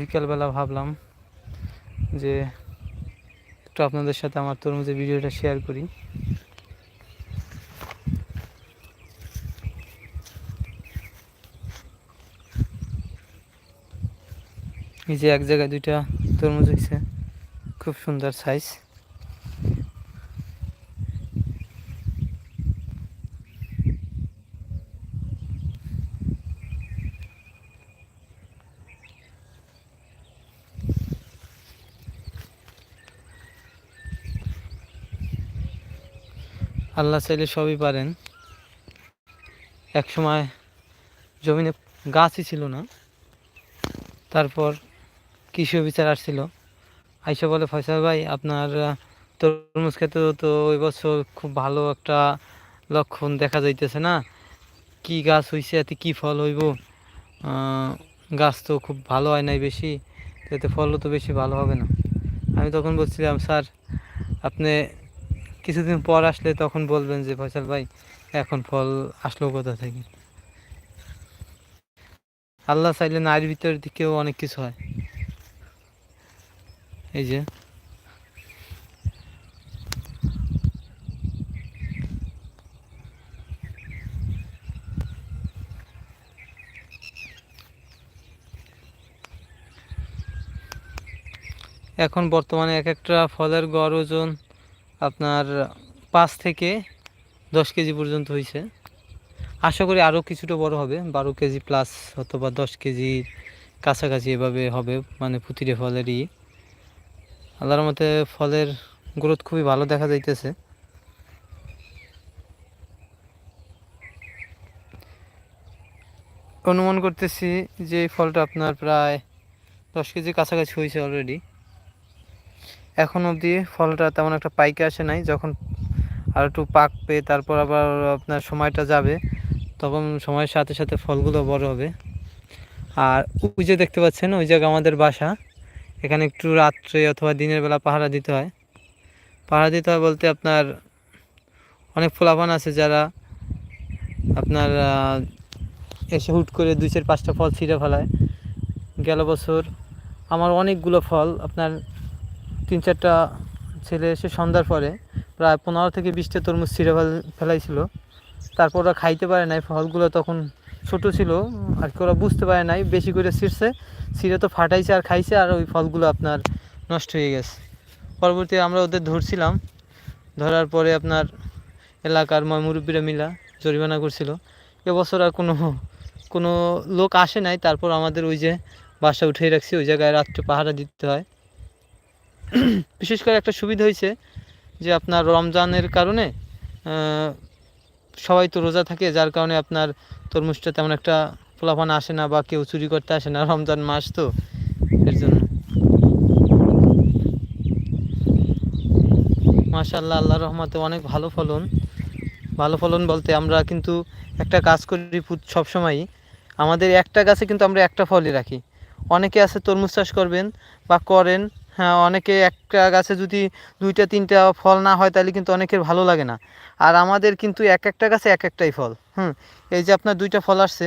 বিকালবেলা ভাবলাম যে একটু আপনাদের সাথে আমার তরমুজের ভিডিওটা শেয়ার করি। এই যে এক জায়গায় দুইটা তরমুজ হয়েছে, খুব সুন্দর সাইজ। আল্লাহ চাইলে সবই পারেন। এক সময় জমিনে গাছই ছিল না, তারপর কৃষি অফিসার আসছিল, আইসা বলে ফয়সাল ভাই আপনার তরমুজ খেতে তো ওই বছর খুব ভালো একটা লক্ষণ দেখা যাইতেছে না, কি গাছ হইছে, এতে কি ফল হইব, গাছ তো খুব ভালো হয় নাই বেশি, এতে ফলও তো বেশি ভালো হবে না। আমি তখন বলছিলাম স্যার আপনি কিছুদিন পর আসলে তখন বলবেন যে ফয়সাল ভাই এখন ফল আসলো কোথা থেকে। আল্লাহ চাইলে নারীর ভিতর দিকেও অনেক কিছু হয়। এই যে এখন বর্তমানে এক একটা ফলের গড় ওজন আপনার 5 থেকে 10 কেজি পর্যন্ত হয়েছে। আশা করি আরও কিছুটা বড় হবে, 12 কেজি প্লাস অথবা 10 কেজির কাছাকাছি এভাবে হবে, মানে প্রতিটা ফলেরই। আল্লাহর মতে ফলের গ্রোথ খুবই ভালো দেখা যাইতেছে। অনুমান করতেছি যে এই ফলটা আপনার প্রায় 10 কেজির কাছাকাছি হয়েছে অলরেডি। এখন অবধি ফলটা তেমন একটা পাইকে আসে নাই, যখন আর একটু পাকবে তারপর আবার আপনার সময়টা যাবে, তখন সময়ের সাথে সাথে ফলগুলো বড় হবে। আর ওই যে দেখতে পাচ্ছেন ওই জায়গা আমাদের বাসা, এখানে একটু রাত্রে অথবা দিনের বেলা পাহারা দিতে হয়। পাহারা দিতে হয় বলতে আপনার অনেক ফলাফান আছে যারা আপনার এসে হুট করে 2-4-5টা ফল ছিঁড়ে ফেলায়। গেল বছর আমার অনেকগুলো ফল আপনার 3-4টা ছেলে এসে সন্ধ্যার পরে প্রায় 15 থেকে 20টা তরমুজ ছিঁড়ে ফেলাইছিল। তারপর ওরা খাইতে পারে নাই, ফলগুলো তখন ছোট ছিল আর কি, ওরা বুঝতে পারে নাই, বেশি করে ছিঁড়ে তো ফাটাইছে আর খাইছে, আর ওই ফলগুলো আপনার নষ্ট হয়ে গেছে। পরবর্তী আমরা ওদের ধরছিলাম, ধরার পরে আপনার এলাকার মুরব্বীরা মিলা জরিমানা করছিল। এবছর আর কোনো লোক আসে নাই, তারপর আমাদের ওই যে বাসা উঠিয়ে রাখছি, ওই জায়গায় রাত্রে পাহারা দিতে হয়। বিশেষ করে একটা সুবিধা হয়েছে যে আপনার রমজানের কারণে সবাই তো রোজা থাকে, যার কারণে আপনার তরমুজটা তেমন একটা ফলাফল আসে না বা কেউ চুরি করতে আসে না, রমজান মাস তো, এর জন্য। মাশাআল্লাহ, আল্লাহর রহমতে অনেক ভালো ফলন। ভালো ফলন বলতে আমরা কিন্তু একটা কাজ করি সবসময়ই, আমাদের একটা গাছে কিন্তু আমরা একটা ফলই রাখি। অনেকে আছে তরমুজ চাষ করবেন বা করেন, হ্যাঁ, অনেকে একটা গাছে যদি 2-3টা ফল না হয় তাহলে কিন্তু অনেকের ভালো লাগে না। আর আমাদের কিন্তু একটা গাছে একটাই ফল। এই যে আপনার 2টা ফল আসছে,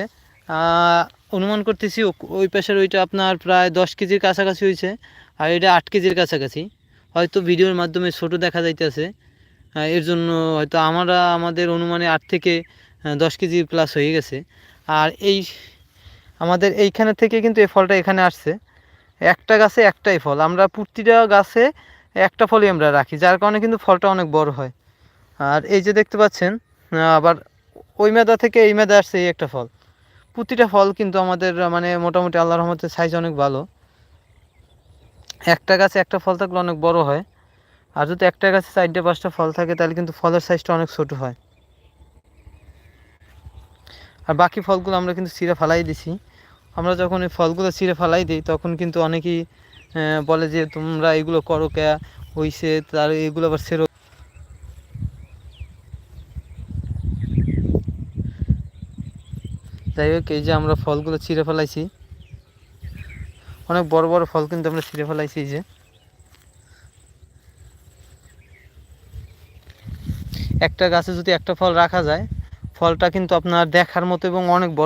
অনুমান করতেছি ওই পাশের ওইটা আপনার প্রায় 10 কেজির কাছাকাছি হয়েছে, আর এটা 8 কেজির কাছাকাছি। হয়তো ভিডিওর মাধ্যমে ছোট দেখা যাইতেছে, এর জন্য হয়তো আমাদের অনুমানে 8 থেকে 10 কেজি প্লাস হয়ে গেছে। আর এই আমাদের এইখানে থেকে কিন্তু এই ফলটা এখানে আসছে, একটা গাছে একটাই ফল, আমরা প্রতিটা গাছে একটা ফলই আমরা রাখি, যার কারণে কিন্তু ফলটা অনেক বড় হয়। আর এই যে দেখতে পাচ্ছেন আবার ওই মেদা থেকে এই মেদা আসছে এই একটা ফল, প্রতিটা ফল কিন্তু আমাদের মানে মোটামুটি আল্লাহর রহমতে সাইজ অনেক ভালো। একটা গাছে একটা ফল থাকলে অনেক বড় হয়, আর যদি একটা গাছে 4-5টা ফল থাকে তাহলে কিন্তু ফলের সাইজটা অনেক ছোট হয়। আর বাকি ফলগুলো আমরা কিন্তু ছিঁড়ে ফেলাই দিছি। আমরা যখন এই ফলগুলো ছিঁড়ে ফেলাই দিই তখন কিন্তু অনেকেই বলে যে তোমরা এগুলো করো কে, হইছে তার এগুলো আবার ছেড়ো। যাই হোক, এই যে আমরা ফলগুলো ছিঁড়ে ফেলাইছি, অনেক বড় বড় ফল কিন্তু আমরা ছিঁড়ে ফেলাইছি। এই যে একটা গাছে যদি একটা ফল রাখা যায়, ফলটা কিন্তু আপনার দেখার মতো এবং অনেক বড়।